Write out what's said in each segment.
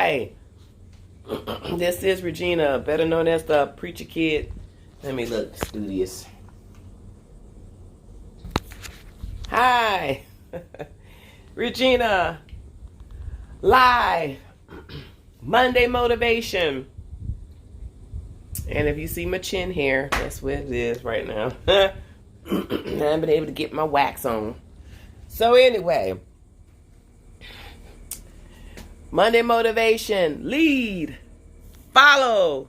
Hi, this is Regina, better known as the Preacher Kid. Let me look studious. Hi, Regina, live, Monday Motivation. And if you see my chin hair, that's what it is right now. I haven't been able to get my wax on. So anyway, Monday Motivation, lead, follow,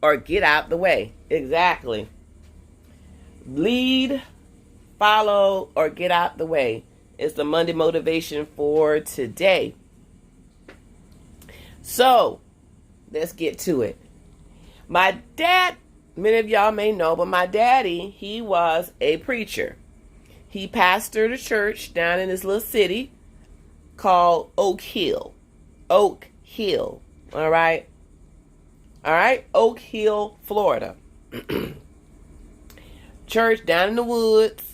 or get out the way. Exactly. Lead, follow, or get out the way. It's the Monday Motivation for today. So, let's get to it. My dad, many of y'all may know, but my daddy, he was a preacher. He pastored a church down in this little city called Oak Hill. Oak Hill. All right? All right? Oak Hill, Florida. Church down in the woods.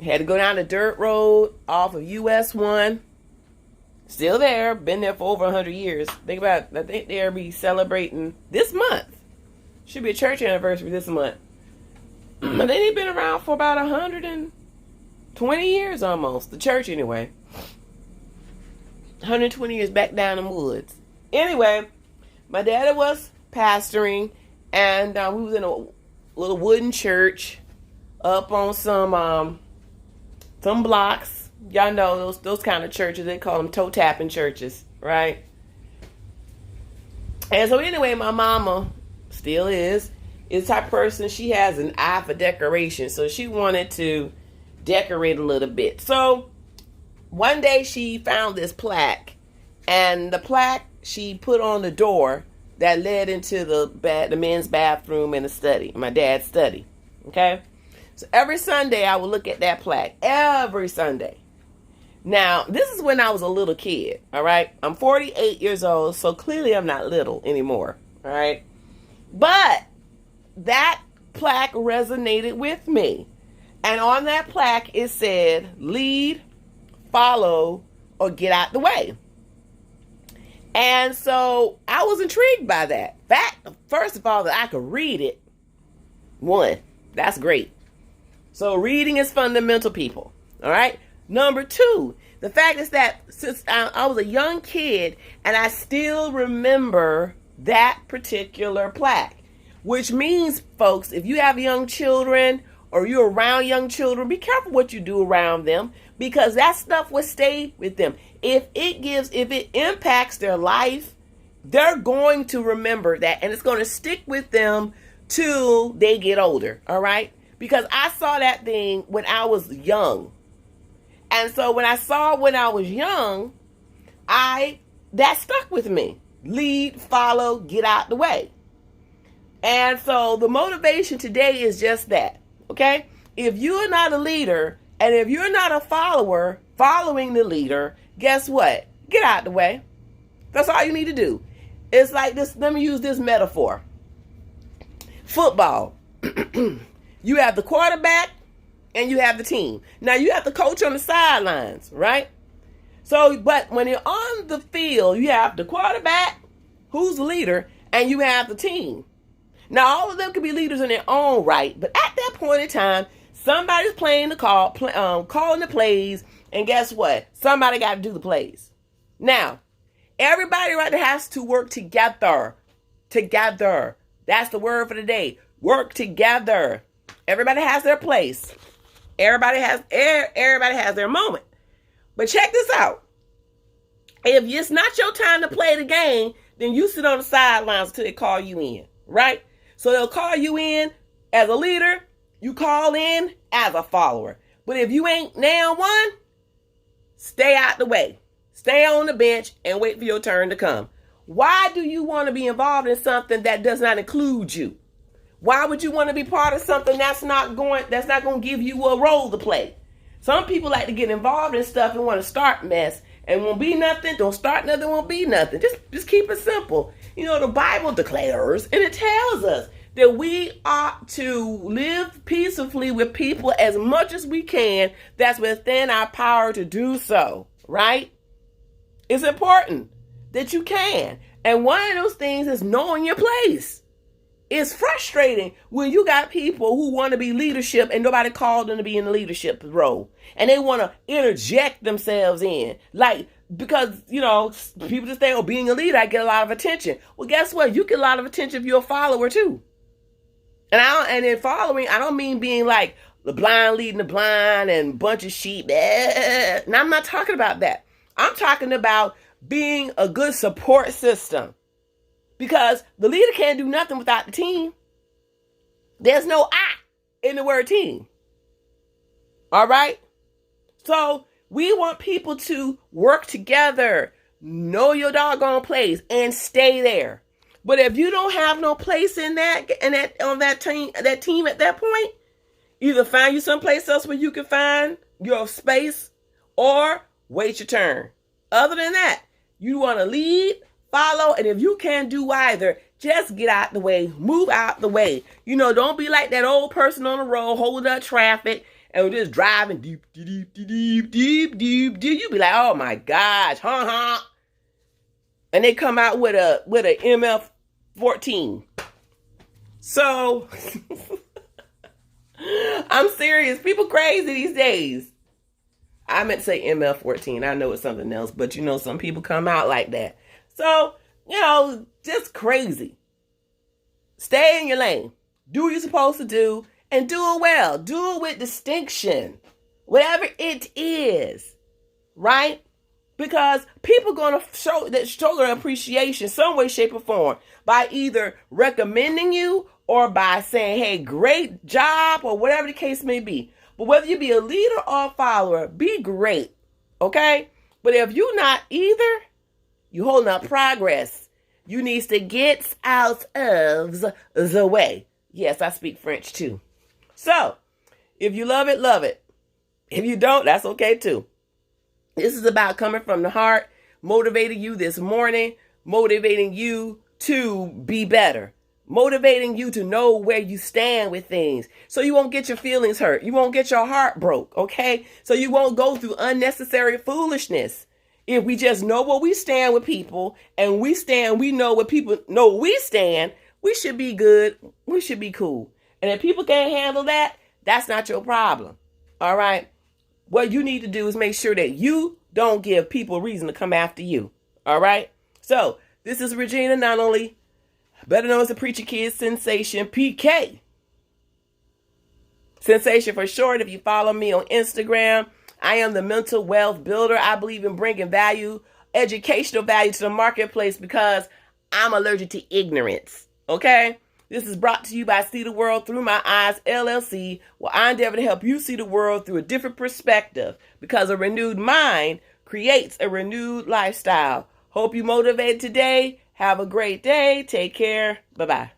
Had to go down the dirt road off of US 1. Still there. Been there for over 100 years. Think about it. I think they'll be celebrating this month. Should be a church anniversary this month. But they've been around for about 120 years almost. The church anyway. 120 years back down in the woods. Anyway, my daddy was pastoring, and we was in a little wooden church up on some blocks. Y'all know those kind of churches. They call them toe tapping churches, right? And so anyway, my mama still is the type of person, she has an eye for decoration. So she wanted to decorate a little bit. So one day she found this plaque, and the plaque she put on the door that led into the men's bathroom and the study, my dad's study. Okay? So every Sunday I would look at that plaque. Every Sunday. Now, this is when I was a little kid, all right? I'm 48 years old, so clearly I'm not little anymore, all right? But that plaque resonated with me. And on that plaque, it said, lead, follow, or get out the way. And so I was intrigued by that. Fact, first of all, that I could read it. One, that's great. So reading is fundamental, people, all right? Number two, the fact is that since I was a young kid and I still remember that particular plaque, which means, folks, if you have young children or you're around young children, be careful what you do around them, because that stuff will stay with them. If it impacts their life, they're going to remember that, and it's going to stick with them till they get older, all right? Because I saw that thing when I was young. And so when I saw it when I was young, that stuck with me. Lead, follow, get out the way. And so the motivation today is just that, okay? If you're not a leader, and if you're not a follower following the leader, guess what? Get out the way. That's all you need to do. It's like this. Let me use this metaphor. Football. You have the quarterback and you have the team. Now you have the coach on the sidelines, right? So, but when you're on the field, you have the quarterback, who's the leader, and you have the team. Now, all of them can be leaders in their own right, but at that point in time, somebody's calling the plays, and guess what? Somebody got to do the plays. Now, everybody right there has to work together. Together. That's the word for the day. Work together. Everybody has their place. Everybody has their moment. But check this out. If it's not your time to play the game, then you sit on the sidelines until they call you in, right? So they'll call you in as a leader. You call in as a follower. But if you ain't now one, stay out the way. Stay on the bench and wait for your turn to come. Why do you want to be involved in something that does not include you? Why would you want to be part of something that's not going to give you a role to play? Some people like to get involved in stuff and want to start mess, and won't be nothing. Don't start nothing, won't be nothing. Just keep it simple. You know, the Bible declares, and it tells us that we ought to live peacefully with people as much as we can. That's within our power to do so, right? It's important. that you can. And one of those things is knowing your place. It's frustrating when you got people who want to be leadership and nobody called them to be in the leadership role. And they want to interject themselves in. Like, because, people just think, being a leader, I get a lot of attention. Well, guess what? You get a lot of attention if you're a follower too. And in following, I don't mean being like the blind leading the blind and bunch of sheep. Now, I'm not talking about that. I'm talking about being a good support system. Because the leader can't do nothing without the team. There's no I in the word team. All right? So we want people to work together, know your doggone place, and stay there. But if you don't have no place on that team at that point, either find you someplace else where you can find your space or wait your turn. Other than that, you want to lead, follow, and if you can't do either, just get out the way, move out the way. Don't be like that old person on the road holding up traffic and we're just driving deep. You be like, oh my gosh, and they come out with a MF-14. So I'm serious. People crazy these days. I meant to say MF-14. I know it's something else, but some people come out like that. So, just crazy. Stay in your lane. Do what you're supposed to do and do it well. Do it with distinction. Whatever it is. Right? Because people going to show their appreciation some way, shape, or form by either recommending you or by saying, hey, great job, or whatever the case may be. But whether you be a leader or a follower, be great. Okay? But if you're not either, you holding up progress. You needs to get out of the way. Yes, I speak French too. So, if you love it, love it. If you don't, that's okay too. This is about coming from the heart, motivating you this morning, motivating you to be better, motivating you to know where you stand with things so you won't get your feelings hurt. You won't get your heart broke, okay? So you won't go through unnecessary foolishness. If we just know where we stand with people and we know where people know we stand, we should be good. We should be cool. And if people can't handle that, that's not your problem. All right? What you need to do is make sure that you don't give people a reason to come after you. All right? So, this is Regina Nunnally, better known as the Preacher Kid Sensation, PK. Sensation for short. If you follow me on Instagram, I am the mental wealth builder. I believe in bringing value, educational value to the marketplace because I'm allergic to ignorance. Okay? This is brought to you by See the World Through My Eyes, LLC, where I endeavor to help you see the world through a different perspective because a renewed mind creates a renewed lifestyle. Hope you motivated today. Have a great day. Take care. Bye-bye.